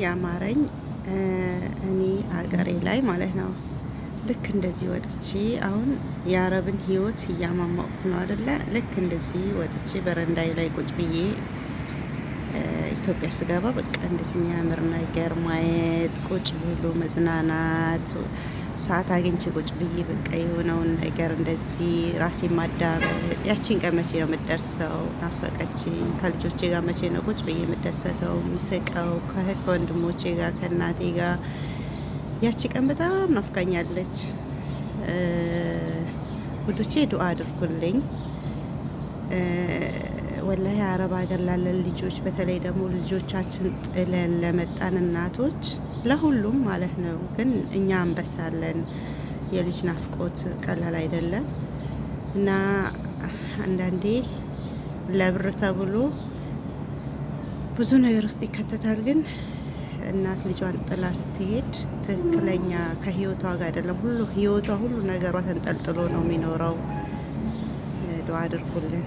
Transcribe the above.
ያማረኝ እኔ ሀገሬ ላይ ማለት ነው። ልክ እንደዚህ ወጥቼ አሁን የአረብን ህይወት እያማማቅኩ ነው አይደለ? ልክ እንደዚህ ወጥቼ በረንዳይ ላይ ቁጭ ብዬ ኢትዮጵያ ስገባ በቃ እንደዚህ የሚያምር ነገር ማየት፣ ቁጭ ብሎ መዝናናት፣ ሰዓት አግኝቼ ቁጭ ብዬ በቃ የሆነውን ነገር እንደዚህ ራሴ ማዳመጥ። ያቺን ቀን መቼ ነው የምደርሰው? ናፈቀችኝ። ከልጆቼ ጋር መቼ ነው ቁጭ ብዬ የምደሰተው የምስቀው? ከእህት ከወንድሞቼ ጋር ከእናቴ ጋር ያቺ ቀን በጣም ናፍቃኛለች። ውዶቼ ዱአ አድርጉልኝ። ወላሂ አረብ ሀገር ላለን ልጆች በተለይ ደግሞ ልጆቻችን ጥለን ለመጣን እናቶች ለሁሉም ማለት ነው። ግን እኛ አንበሳለን። የልጅ ናፍቆት ቀላል አይደለም እና አንዳንዴ ለብር ተብሎ ብዙ ነገር ውስጥ ይከተታል። ግን እናት ልጇን ጥላ ስትሄድ ትክክለኛ ከህይወቷ ጋር አይደለም። ህይወቷ ሁሉ ነገሯ ተንጠልጥሎ ነው የሚኖረው። ዱአ አድርጉልን።